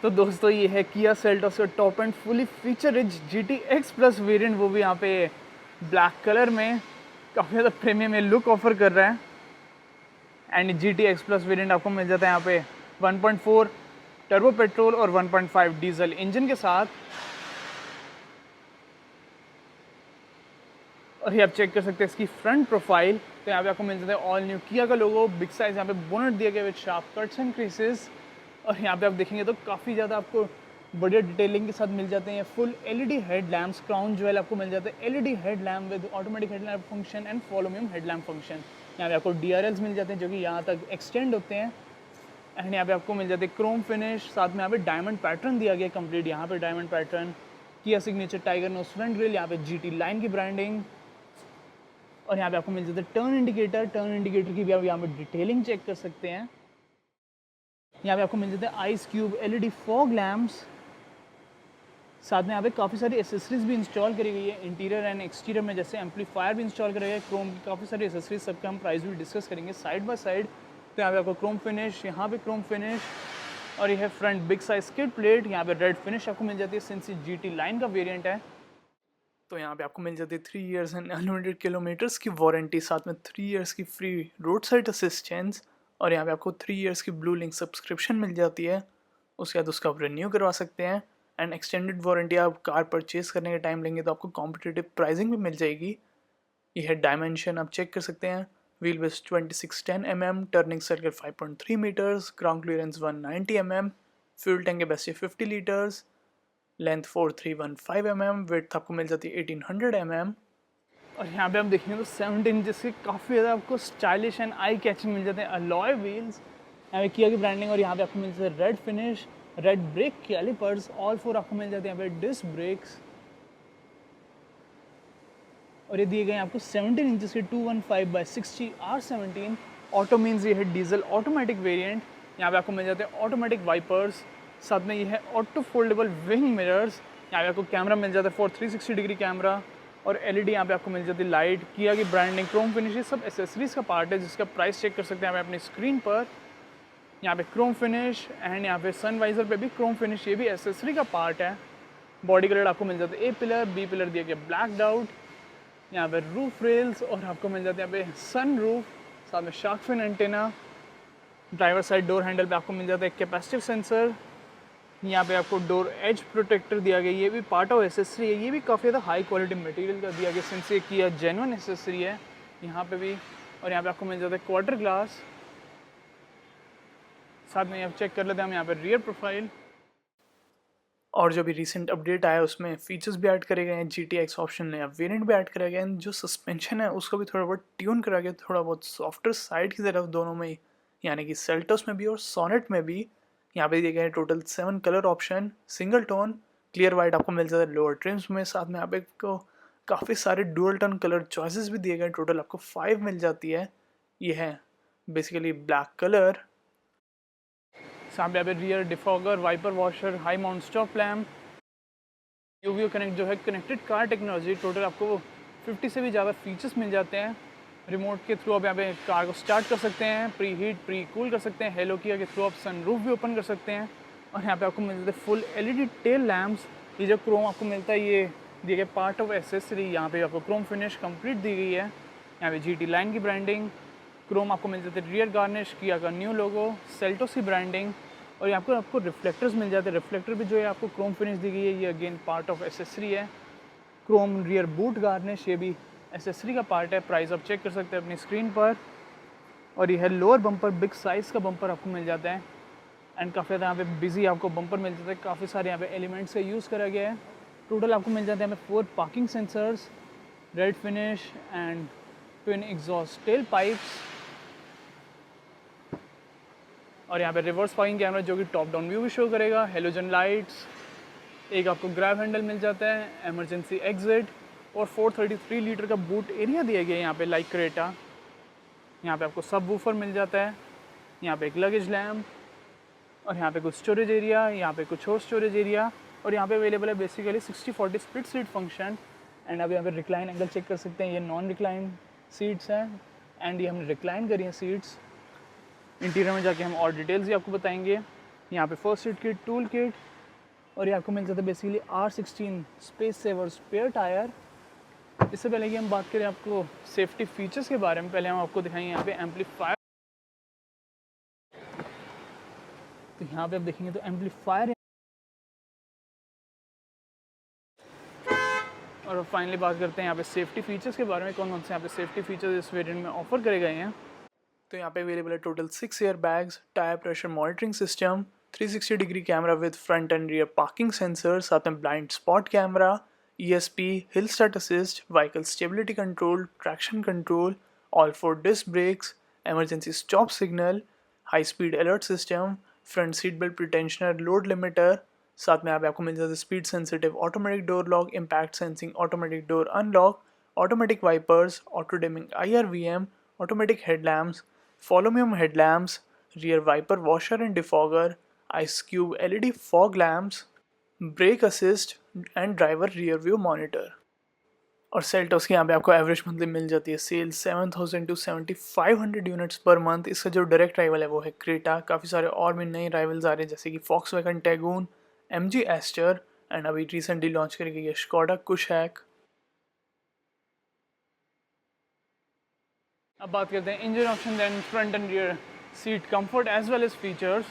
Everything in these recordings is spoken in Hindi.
तो दोस्तों ये है किया सेल्टोस का top and fully feature rich GTX plus variant, वो भी यहाँ पे ब्लैक कलर में काफ़ी ज़्यादा प्रीमियम में लुक ऑफर कर रहा है। एंड GTX प्लस वेरिएंट आपको मिल जाता है यहाँ पे 1.4 टर्बो पेट्रोल और 1.5 डीजल इंजन के साथ। और ये आप चेक कर सकते हैं इसकी फ्रंट प्रोफाइल, तो यहाँ पे आपको मिल जाता है ऑल न्यू किया का लोगो, बिग साइज यहाँ पे बोनट दिया गया with sharp cuts and creases. और यहाँ पे आप देखेंगे तो काफ़ी ज़्यादा आपको बढ़िया डिटेलिंग के साथ मिल जाते हैं। Full LED head lamps, crown jewel आपको मिल जाता है LED head lamp with automatic head lamp function and follow me head lamp function. यहाँ पे आपको DRLs मिल जाते हैं जो कि यहाँ तक एक्सटेंड होते हैं। एंड यहाँ पे आपको मिल जाते हैं क्रोम फिनिश, साथ में यहाँ पे डायमंड पैटर्न दिया गया कंप्लीट, यहाँ पे diamond pattern, Kia signature tiger nose front grille, यहाँ पे GT लाइन की ब्रांडिंग। और यहाँ पे आपको मिल जाता है टर्न इंडिकेटर की भी आप यहाँ पे डिटेलिंग चेक कर सकते हैं। यहाँ पे आपको मिल जाता है ice cube LED fog lamps, साथ में यहाँ पे काफ़ी सारी एसेसरीज भी इंस्टॉल करी गई है इंटीरियर एंड एक्सटीरियर में, जैसे एम्पलीफायर भी इंस्टॉल करा गया है, क्रोम की काफ़ी सारी एसेसरीज, सबका हम प्राइस भी डिस्कस करेंगे साइड बाय साइड। तो यहाँ पे आपको क्रोम फिनिश, यहाँ पे क्रोम फिनिश, और ये है front big size skid plate, यहाँ पे रेड फिनिश आपको मिल जाती है सिंस GT लाइन का वेरियंट है। तो यहाँ पे आपको मिल जाती है 3 इयर्स एंड अनलिमिटेड किलोमीटर्स की वारंटी, साथ में 3 इयर्स की फ्री रोड साइड असिस्टेंस, और यहाँ पे आपको 3 इयर्स की ब्लू लिंक सब्सक्रिप्शन मिल जाती है। उसके बाद उसका आप रिन्यू करवा सकते हैं। एंड एक्सटेंडेड वारंटी आप कार परचेज करने के टाइम लेंगे तो आपको कॉम्पिटिटिव प्राइसिंग भी मिल जाएगी। ये है डायमेंशन, आप चेक कर सकते हैं। Wheel base 2610 mm, turning circle 5.3 metres, ground clearance 190 mm, fuel tank capacity 50 litres, length 4315 mm, width आपको मिल जाती है 1800 mm। और यहाँ पे आप देखेंगे तो 17 इंचेस के काफ़ी ज़्यादा आपको स्टाइलिश एंड आई कैचिंग मिल जाते हैं अलॉय व्हील्स, यहाँ पे किया की ब्रांडिंग। और यहाँ पे आपको मिल जाता है red finish, red brake calipers, all 4 आपको मिल जाते हैं यहाँ पे डिस्क ब्रेक्स। और ये दिए गए हैं आपको 17 इंचेस के 215/60 R17 ऑटो, मीन्स ये है डीजल ऑटोमेटिक वेरिएंट। यहाँ पे आपको मिल जाते हैं ऑटोमेटिक वाइपर्स, साथ में ये है ऑटो फोल्डेबल विंग मिरर्स, यहाँ पे आपको कैमरा मिल जाता है फॉर 360 डिग्री कैमरा, और LED यहाँ पे आपको मिल जाती है लाइट, किया की ब्रांडिंग, क्रोम फिनिश, ये सब एसेसरीज का पार्ट है जिसका प्राइस चेक कर सकते हैं आप अपनी स्क्रीन पर। यहाँ पे क्रोम फिनिश एंड यहाँ पे सन वाइजर पे भी क्रोम फिनिश, ये भी एसेसरी का पार्ट है। बॉडी कलर आपको मिल जाता है A पिलर, B पिलर दिया गया ब्लैक आउट, यहाँ पे रूफ रेल्स, और आपको मिल जाते हैं यहाँ पे सन रूफ, साथ में shark fin antenna. Driver side door handle पे आपको मिल जाता है कैपेसिटिव सेंसर, यहाँ पे आपको डोर एज प्रोटेक्टर दिया गया, ये भी पार्ट ऑफ एसेसरी है, ये भी काफ़ी ज़्यादा हाई क्वालिटी मटेरियल का दिया गया सिंस ये किया जेन्युइन एसेसरी है यहाँ पे भी। और यहाँ पे आपको मिल जाता है क्वार्टर ग्लास, साथ में आप चेक कर लेते हैं हम यहाँ पे रियर प्रोफाइल। और जो भी रिसेंट अपडेट आया उसमें फीचर्स भी ऐड करे गए हैं, GTX ऑप्शन नया वेरिएंट भी ऐड करा गया है, जो सस्पेंशन है उसको भी थोड़ा बहुत ट्यून करा गया, थोड़ा बहुत सॉफ्टर साइड की तरफ दोनों में ही, यानी कि सेल्टोस में भी और सोनेट में भी। यहाँ पे दिए गए हैं total 7 colour option, single tone clear white आपको मिल जाता है लोअर ट्रिम्स में, साथ में यहाँ पे को काफ़ी सारे डुअल टोन कलर चॉइसेस भी दिए गए, टोटल आपको 5 मिल जाती है। ये है बेसिकली ब्लैक कलर, सामने यहाँ पे rear defogger, wiper washer, high mount stop lamp, UVO connect जो है कनेक्टेड कार टेक्नोलॉजी, टोटल आपको 50 से भी ज़्यादा फीचर्स मिल जाते हैं। रिमोट के थ्रू आप यहाँ पे कार को स्टार्ट कर सकते हैं, प्री हीट प्री कूल कर सकते हैं, हेलो किया के थ्रू आप सनरूफ भी ओपन कर सकते हैं। और यहाँ पे आपको मिल जाते हैं फुल LED टेल लैम्प्स, ये जो क्रोम आपको मिलता है ये दिए गए पार्ट ऑफ एसेसरी, यहाँ पे आपको क्रोम फिनिश कंप्लीट दी गई है। यहाँ पे GT लाइन की ब्रांडिंग, क्रोम आपको मिल जाते हैं रियर गार्निश, किया का न्यू लोगो, सेल्टोस की ब्रांडिंग, और यहाँ पर आपको रिफ्लेक्टर्स मिल जाते हैं। रिफ्लेक्टर भी जो है आपको क्रोम फिनिश दी गई है, ये अगेन पार्ट ऑफ एसेसरी है। क्रोम रियर बूट गार्निश, ये भी एसेसरी का पार्ट है। प्राइस आप चेक कर सकते हैं अपनी स्क्रीन पर। और ये है लोअर बम्पर, बिग साइज़ का बम्पर आपको मिल जाता है, एंड काफ़ी ज़्यादा यहाँ पे बिजी आपको बम्पर मिल जाता है, काफ़ी सारे यहाँ पे एलिमेंट्स का यूज़ करा गया है। टोटल आपको मिल जाते हैं हमें 4 parking sensors, red finish and twin exhaust tell pipes, और यहाँ पे रिवर्स पार्किंग कैमरा जो कि टॉप डाउन व्यू भी शो करेगा, हेलोजन लाइट्स, एक आपको ग्रैब हैंडल मिल जाता है, इमरजेंसी एग्जिट, और 433 लीटर का बूट एरिया दिया गया है यहाँ पे लाइक क्रेटा। यहाँ पे आपको सब वूफर मिल जाता है, यहाँ पे एक लगेज लैम्प, और यहाँ पे कुछ स्टोरेज एरिया, यहाँ पे कुछ और स्टोरेज एरिया, और यहाँ पे अवेलेबल है basically 60/40 split seat function. And अब यहाँ पे रिक्लाइन एंगल चेक कर सकते हैं, ये नॉन रिक्लाइन सीट्स हैं, एंड ये हमने रिक्लाइन करी हैं सीट्स। इंटीरियर में जाके हम और डिटेल्स भी आपको बताएंगे। यहाँ पे first aid kit, tool kit, और ये आपको मिल जाता है basically R16 space saver spare tyre. इससे पहले कि हम बात करें आपको सेफ्टी फीचर्स के बारे में, पहले हम आपको दिखाएंगे यहाँ पे एम्पलीफायर। तो यहाँ पे आप देखेंगे तो एम्पलीफायर, और फाइनली बात करते हैं यहाँ पे सेफ्टी फीचर्स के बारे में, कौन कौन से यहाँ पे सेफ्टी फीचर्स इस वेरिएंट में ऑफर करे गए हैं। तो यहाँ पे अवेलेबल है total 6 air bags, tyre pressure monitoring system, 360 degree camera with front and rear parking sensor, साथ में blind spot camera, ESP, hill start assist, vehicle stability control, traction control, all 4 disc brakes, emergency stop signal, high speed alert system, front seat belt pretensioner, load limiter, साथ में आपको मिल जाता है speed sensitive automatic door lock, impact sensing automatic door unlock, automatic wipers, auto dimming IRVM, automatic headlamps, follow me home headlamps, rear wiper washer and defogger, ice cube LED fog lamps, brake assist and driver rear view monitor. और सेल्टोस की यहाँ पे आपको एवरेज मंथली मिल जाती है sale 7000 to 7500 units per month. इसका जो डायरेक्ट राइवल है वो है क्रेटा। काफ़ी सारे और भी नए राइवल्स आ रहे हैं जैसे कि Volkswagen Taigun, MG Astor and अभी रिसेंटली लॉन्च करी गई है स्कोडा कुशैक। अब बात करते हैं engine option, then front and rear seat comfort as well as features.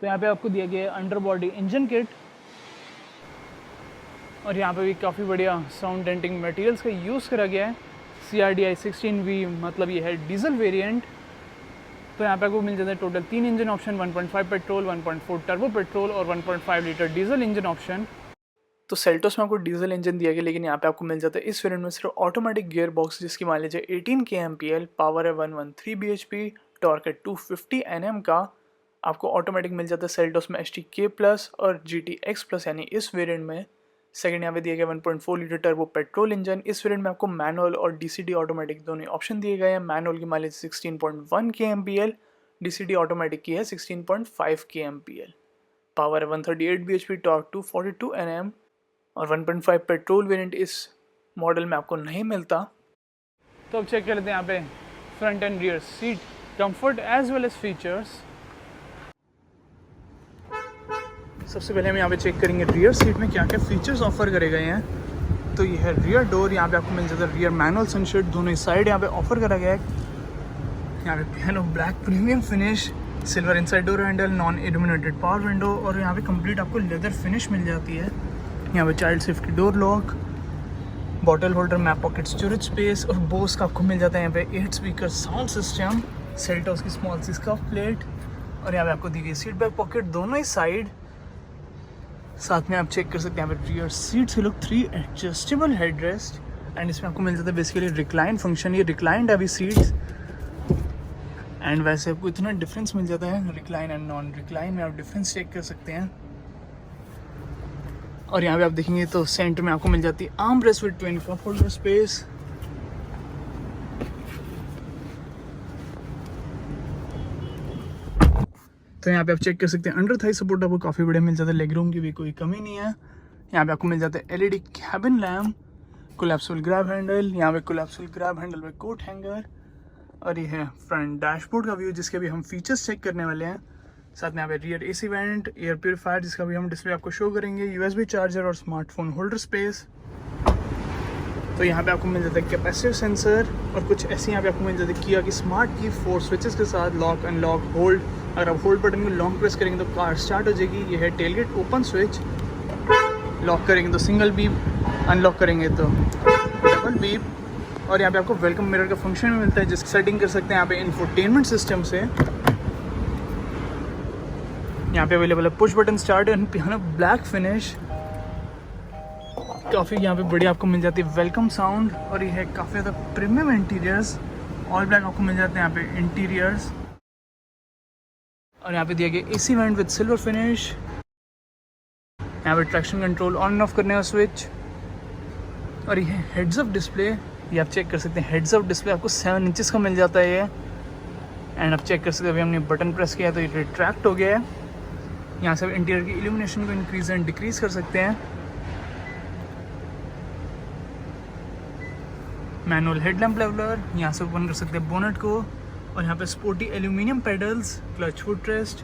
तो यहाँ पे आपको दिया गया है अंडर बॉडी इंजन किट, और यहाँ पे भी काफ़ी बढ़िया साउंड डेंटिंग मटेरियल्स का यूज़ करा गया है। CRDI 16V मतलब ये है डीजल वेरिएंट। तो यहाँ पे आपको मिल जाता है total 3 engine option, 1.5 petrol, 1.4 turbo petrol और 1.5 लीटर डीजल इंजन ऑप्शन। तो सेल्टोस में आपको डीजल इंजन दिया गया, लेकिन यहाँ पे आपको मिल जाता है इस वेरिएंट में सिर्फ ऑटोमेटिक गियर बॉक्स जिसकी माइलेज है 18 kmpl, पावर है 113 bhp, टॉर्क है 250 Nm का। आपको ऑटोमेटिक मिल जाता है सेल्टोस में HTK+ और GTX+, यानी इस वेरिएंट में। सेकंड यहाँ पे दिया गया 1.4 लीटर टर्बो पेट्रोल इंजन। इस वेरिएंट में आपको मैनुअल और DCD ऑटोमेटिक दोनों ऑप्शन दिए गए हैं। मैनुअल की माइलेज 16.1 kmpl, DCD ऑटोमेटिक की है 16.5 kmpl, पावर है 138 bhp, टॉर्क 242 Nm, और 1.5 पेट्रोल वेरिएंट इस मॉडल में आपको नहीं मिलता। तो अब चेक कर लेते हैं यहाँ पे front and rear seat comfort as well as features. सबसे पहले हम यहाँ पे चेक करेंगे रियर सीट में क्या क्या फीचर्स ऑफर करे गए हैं। तो ये है रियर डोर, यहाँ पे आपको मिल जाता है रियर मैनुअल सनशेड, दोनों ही साइड यहाँ पे ऑफर करा गया है। यहाँ पे piano black premium finish, silver inside door handle, non illuminated power window, और यहाँ पे कंप्लीट आपको लेदर फिनिश मिल जाती है। यहाँ पे child safety door lock, bottle holder, map pocket storage space, और बोस का आपको मिल जाता है यहाँ पे 8 स्पीकर साउंड सिस्टम, सेल्टोस की स्मॉल सी स्कफ प्लेट, और यहाँ पे आपको दी गई सीट बैक पॉकेट दोनों ही साइड। साथ में आप चेक कर सकते हैं यहाँ पे रियर सीट्स के लोग 3 एडजस्टेबल हेडरेस्ट, एंड इसमें आपको मिल जाता है बेसिकली रिक्लाइन फंक्शन। ये रिक्लाइंड अभी सीट्स, एंड वैसे आपको इतना डिफरेंस मिल जाता है रिक्लाइन एंड नॉन रिक्लाइन में, आप डिफरेंस चेक कर सकते हैं। और यहाँ पे आप देखेंगे तो सेंटर में आपको मिल जाती है arm rest with twin cup holder space. तो यहाँ पे आप चेक कर सकते हैं अंडर थाई सपोर्ट आपको काफ़ी बढ़िया मिल जाता है, लेग रूम की भी कोई कमी नहीं है। यहाँ पे आपको मिल जाता है LED cabin lamp, collapsible grab handle, यहाँ पे कोलैप्सिबल ग्रैब हैंडल में कोट हैंगर, और ये है फ्रंट डैशबोर्ड का व्यू जिसके भी हम फीचर्स चेक करने वाले हैं। साथ में यहाँ पे rear AC went, air purifier जिसका भी हम डिस्प्ले आपको शो करेंगे, USB चार्जर और स्मार्टफोन होल्डर स्पेस। तो यहाँ पे आपको मिल जाता है कैपेसिटिव सेंसर, और कुछ ऐसे यहाँ पे आपको मिल जाता है किया कि स्मार्ट की 4 स्विचेस के साथ लॉक अनलॉक होल्ड। अगर आप होल्ड बटन को लॉन्ग प्रेस करेंगे तो कार स्टार्ट हो जाएगी। ये है टेलगेट ओपन स्विच, लॉक करेंगे तो सिंगल बीप, अनलॉक करेंगे तो डबल बीप, और यहाँ पे आपको वेलकम मिरर का फंक्शन भी मिलता है जिसकी सेटिंग कर सकते हैं यहाँ पे इंफोटेनमेंट सिस्टम से। यहाँ पे अवेलेबल है push button start and piano black finish. काफ़ी यहाँ पे बढ़िया आपको मिल जाती है वेलकम साउंड, और ये है काफ़ी ज़्यादा प्रीमियम इंटीरियर्स। ऑल ब्लैक आपको मिल जाते हैं यहाँ पे इंटीरियर्स, और यहाँ पे दिया गया AC went with silver finish. यहाँ पे ट्रैक्शन कंट्रोल ऑन ऑफ करने का स्विच, और ये हेड्स अप डिस्प्ले, ये आप चेक कर सकते हैं हेड्स अप डिस्प्ले आपको 7 इंचेस का मिल जाता है ये। एंड आप चेक कर सकते हैं अभी हमने बटन प्रेस किया तो ये रिट्रैक्ट हो गया है। यहाँ से इंटीरियर की इल्यूमिनेशन को इंक्रीज एंड डिक्रीज कर सकते हैं। मैनुअल हेडलैम्प लेवलर, यहाँ से ओपन कर सकते हैं बोनट को। और यहाँ पे sporty aluminium pedals, clutch foot rest,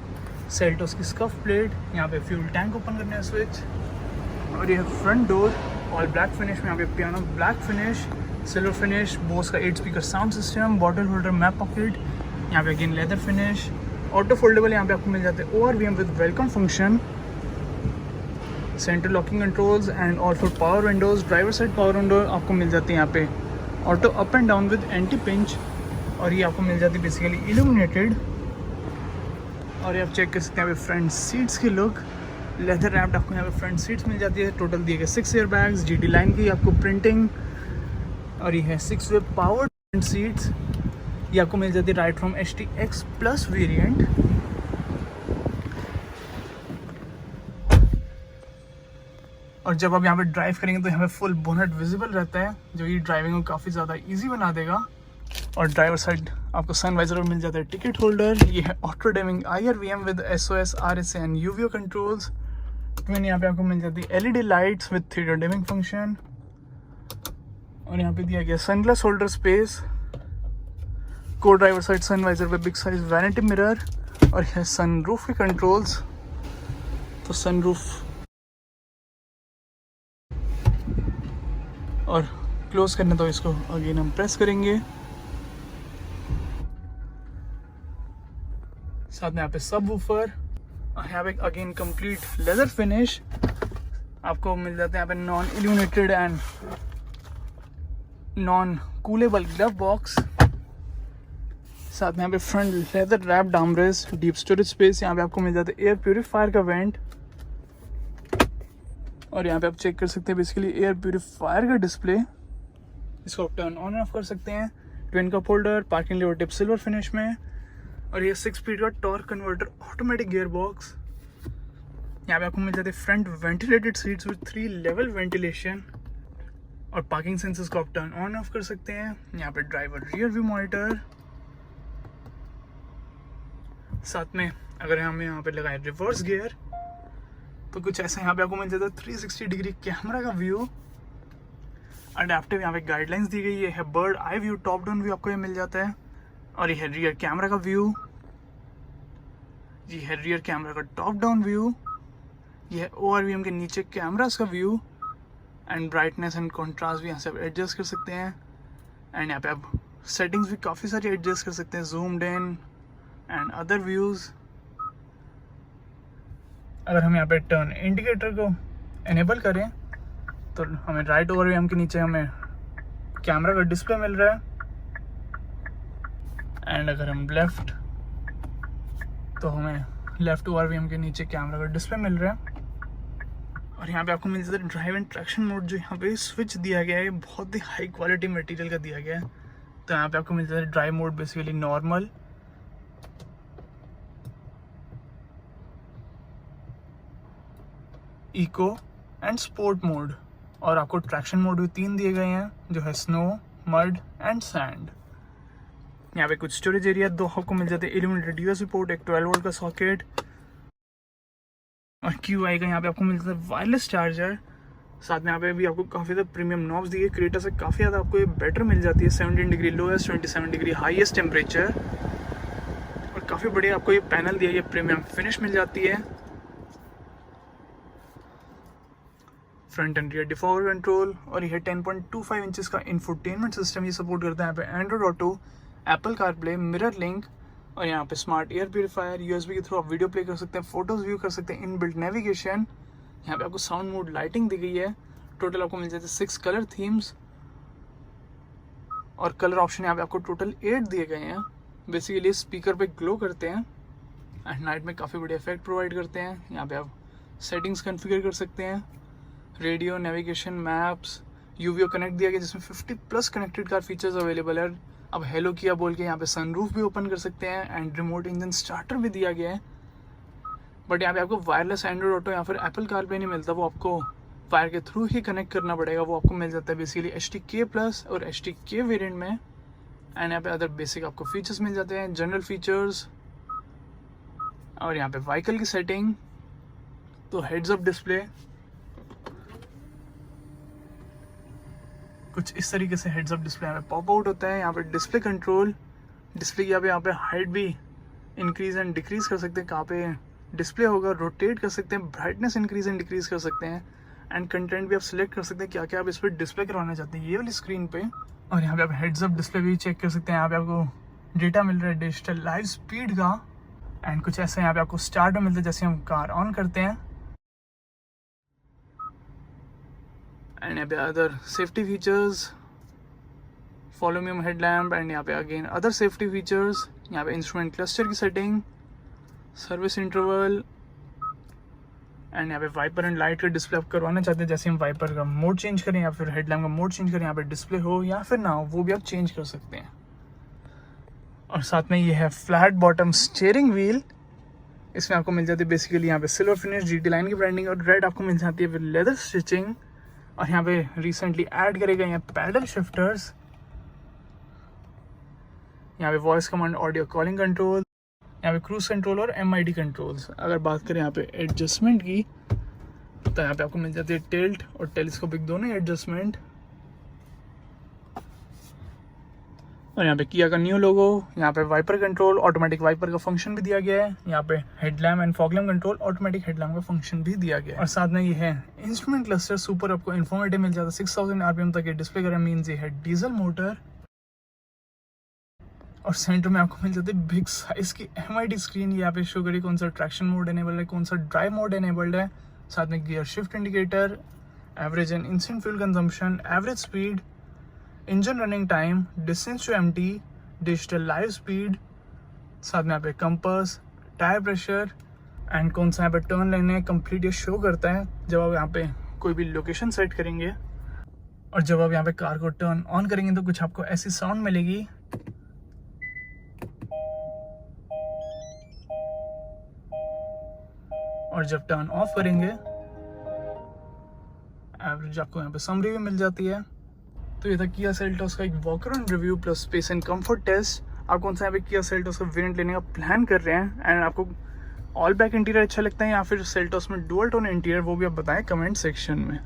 Seltos की स्कफ प्लेट, यहाँ पे फ्यूल टैंक ओपन करने का स्विच। और ये front door all black finish में, यहाँ पे piano black finish, silver finish, Bose का 8 speaker sound system, bottle holder, map pocket, यहाँ पे again leather finish, auto foldable यहाँ पे आपको मिल जाते हैं ORVM with welcome function, centre locking controls and all for power Windows. Driver side power window आपको मिल जाती है यहाँ पे auto up and down with anti pinch, और ये आपको मिल जाती है बेसिकली इल्यूमिनेटेड। और ये आप चेक कर सकते हैं यहाँ पे फ्रंट सीट्स की लुक, लेदर रैप्ड आपको यहाँ पे फ्रंट सीट्स मिल जाती है। टोटल दिए गए 6 एयर बैग्स, GT लाइन की आपको प्रिंटिंग, और ये है 6 वे पावर फ्रंट सीट्स। ये आपको मिल जाती है right from HTX plus variant. और जब आप यहाँ पे ड्राइव करेंगे तो यहाँ पे फुल बोनट विजिबल रहता है, जो ये ड्राइविंग को काफ़ी ज़्यादा इजी बना देगा। और ड्राइवर साइड आपको सनवाइजर मिल जाता है टिकट होल्डर। ये है auto dimming IRVM with SOS RSA and UVO controls. मैंने यहाँ पे आपको मिल जाती है LED lights with theatre dimming function. और यहाँ पे दिया गया सनग्लास होल्डर स्पेस, को ड्राइवर साइड सनवाइजर पे बिग साइज वैनिटी मिरर, और यह सनरूफ के कंट्रोल्स। तो सनरूफ और क्लोज करना तो इसको अगेन हम प्रेस करेंगे। साथ में यहाँ पे सब वूफर, और यहाँ पे अगेन कंप्लीट लेदर फिनिश आपको मिल जाते हैं यहाँ पे non illuminated and non coolable glove box. साथ में यहाँ पे front leather wrapped armrest, deep storage space, यहाँ पे आपको मिल जाता है एयर प्यूरीफायर का वेंट। और यहाँ पे आप चेक कर सकते हैं बेसिकली एयर प्यूरीफायर का डिस्प्ले, इसको आप टर्न ऑन ऑफ कर सकते हैं। Twin cup holder, parking lever tip silver finish में, और ये 6 स्पीड का torque converter automatic gear box. यहाँ पे आपको मिल जाते हैं front ventilated seats with 3 level ventilation, और पार्किंग सेंसर्स को आप टर्न ऑन ऑफ कर सकते हैं। यहाँ पे ड्राइवर रियर व्यू मॉनिटर, साथ में अगर हमें यहाँ पे लगाए रिवर्स गियर तो कुछ ऐसा यहाँ पे आपको मिल जाता है 360 डिग्री कैमरा का व्यू। अडेप्टिव यहाँ पे गाइडलाइंस दी गई है bird eye view, top down view आपको ये मिल जाता है। और ये है रियर कैमरा का व्यू, ये है रियर कैमरा का टॉप डाउन व्यू, ये है ORVM के नीचे कैमरास का view, and brightness and contrast भी यहाँ से आप एडजस्ट कर सकते हैं। एंड यहाँ पे आप सेटिंग्स भी काफ़ी सारी एडजस्ट कर सकते हैं, zoomed in and other views. अगर हम यहाँ पे टर्न इंडिकेटर को एनेबल करें तो हमें राइट ORVM के नीचे हमें कैमरा का डिस्प्ले मिल रहा है, एंड अगर हम लेफ़्ट तो हमें लेफ़्ट ORVM के नीचे कैमरा का डिस्प्ले मिल रहा है। और यहाँ पे आपको मिल जाता है ड्राइव एंड ट्रैक्शन मोड, जो यहाँ पे स्विच दिया गया है बहुत ही हाई क्वालिटी मटेरियल का दिया गया है। तो यहाँ पे आपको मिल जाता है drive mode basically normal, eco and sport mode, और आपको ट्रैक्शन मोड भी 3 दिए गए हैं, जो है स्नो, मड एंड सैंड। यहाँ पे कुछ स्टोरेज एरिया 2 आपको मिल जाते हैं, इल्यूमिनेटेड USB पोर्ट, एक 12 वोल्ट का सॉकेट, और QI का यहाँ पे आपको मिल जाता है वायरलेस चार्जर। साथ में यहाँ पे भी आपको काफ़ी ज़्यादा प्रीमियम नॉब्स दिए, क्रेटा से काफ़ी ज़्यादा आपको ये बेटर मिल जाती है। 17 degree lowest, 27 degree highest temperature, और काफ़ी बढ़िया आपको ये पैनल दिया गया, प्रीमियम फिनिश मिल जाती है। Front and rear defogger control, और यह 10.25 इंचेस का इंफोटेनमेंट सिस्टम ये सपोर्ट करता है। यहाँ पे Android auto, Apple CarPlay, mirror link, और यहाँ पे स्मार्ट एयर प्यूरीफायर, USB के थ्रू आप वीडियो प्ले कर सकते हैं, फोटोज व्यू कर सकते हैं, इनबिल्ट नेविगेशन। यहाँ पे आपको साउंड मोड लाइटिंग दी गई है। टोटल आपको मिल जाते हैं 6 कलर थीम्स, और कलर ऑप्शन यहाँ पे आपको टोटल 8 दिए गए हैं। बेसिकली स्पीकर पे ग्लो करते हैं एंड नाइट में काफ़ी बड़े इफेक्ट प्रोवाइड करते हैं। यहाँ पे आप सेटिंग्स कन्फिगर कर सकते हैं, radio, navigation, maps, UVO connect दिया गया जिसमें 50+ कनेक्टेड कार फीचर्स अवेलेबल है। अब हेलो किया बोल के यहाँ पे सनरूफ भी ओपन कर सकते हैं, एंड रिमोट इंजन स्टार्टर भी दिया गया है। बट यहाँ पे आपको वायरलेस एंड्रॉइड ऑटो या फिर एप्पल कारप्ले नहीं मिलता, वो आपको वायर के थ्रू ही कनेक्ट करना पड़ेगा। वो आपको मिल जाता है बेसिकली HTK+ और HTK वेरिएंट में। एंड यहाँ पे अदर बेसिक आपको फीचर्स मिल जाते हैं, जनरल फीचर्स, और यहाँ पे व्हीकल की सेटिंग, तो हेड्स अप डिस्प्ले कुछ इस तरीके से हेड्स अप डिस्प्ले यहाँ पे पॉप आउट होता है। यहाँ पे डिस्प्ले कंट्रोल, डिस्प्ले की यहाँ पे हाइट भी इंक्रीज एंड डिक्रीज कर सकते हैं, कहाँ पे डिस्प्ले होगा रोटेट कर सकते हैं, ब्राइटनेस इंक्रीज एंड डिक्रीज कर सकते हैं, एंड कंटेंट भी आप सिलेक्ट कर सकते हैं क्या क्या आप इस पर डिस्प्ले करवाना चाहते हैं ये वाली स्क्रीन पे। और यहाँ पे आप हेड्स अप डिस्प्ले भी चेक कर सकते हैं, यहाँ पे आपको डेटा मिल रहा है डिजिटल लाइव स्पीड का, एंड कुछ ऐसा यहाँ पे आपको स्टार्ट मिलता है जैसे हम कार ऑन करते हैं। एंड यहाँ पे other safety features, follow me headlamp, and यहाँ पे अगेन अदर सेफ्टी फीचर्स, यहाँ पे इंस्ट्रूमेंट क्लस्टर की सेटिंग, सर्विस इंटरवल, एंड यहाँ पे वाइपर एंड लाइट का डिस्प्ले आप करवाना चाहते हैं, जैसे हम वाइपर का मोड चेंज करें या फिर हेडलैम्प का मोड चेंज करें, यहाँ पे डिस्प्ले हो या फिर ना हो वो भी आप चेंज कर सकते हैं। और साथ में ये है फ्लैट बॉटम स्टीयरिंग व्हील, इसमें आपको मिल जाती है बेसिकली यहाँ पे सिल्वर फिनिश GT लाइन की ब्रांडिंग, और रेड आपको मिल जाती है विद लेदर स्टिचिंग। और यहाँ पे रिसेंटली ऐड करे गए हैं पैडल शिफ्टर्स, यहाँ पे voice command audio calling control, यहाँ पे क्रूज कंट्रोल और MID कंट्रोल्स। अगर बात करें यहाँ पे एडजस्टमेंट की तो यहाँ पे आपको मिल जाती है टिल्ट और टेलीस्कोपिक दोनों एडजस्टमेंट। और यहाँ पे किया का न्यू लोगो, यहाँ पे वाइपर कंट्रोल, ऑटोमेटिक वाइपर का फंक्शन भी दिया गया है, यहाँ पे headlamp and fog lamp control, automatic headlamp का फंक्शन भी दिया गया है। और साथ में ये है इंस्ट्रूमेंट क्लस्टर सुपर, आपको इन्फॉर्मेटिव मिल जाता है, 6000 RPM तक ये डिस्प्ले कर रहा है, मीन्स ये है डीजल मोटर। और सेंटर में आपको मिल जाती है बिग साइज की MID स्क्रीन, यहाँ पे शो करिए कौन सा ट्रैक्शन मोड एनेबल्ड है, कौन सा ड्राइव मोड एनेबल्ड है, साथ में gear shift indicator, average and instant fuel consumption, average speed, engine running time, distance to empty, digital live speed, साथ में यहाँ पे कंपास, टायर प्रेशर, एंड कौन सा यहाँ पे टर्न लेने है कंप्लीट ये शो करता है जब आप यहाँ पे कोई भी लोकेशन सेट करेंगे। और जब आप यहाँ पे कार को टर्न ऑन करेंगे तो कुछ आपको ऐसी साउंड मिलेगी, और जब टर्न ऑफ करेंगे एवरेज आपको यहाँ पे समरी भी मिल जाती है। तो ये था किया सेल्टोस का एक walk around review plus space and comfort test. आप कौन सा यहाँ पे किया सेल्टोस का वेरिएंट लेने का प्लान कर रहे हैं, एंड आपको ऑल ब्लैक इंटीरियर अच्छा लगता है या फिर सेल्टोस में डुअल टोन इंटीरियर, वो भी आप बताएं कमेंट सेक्शन में।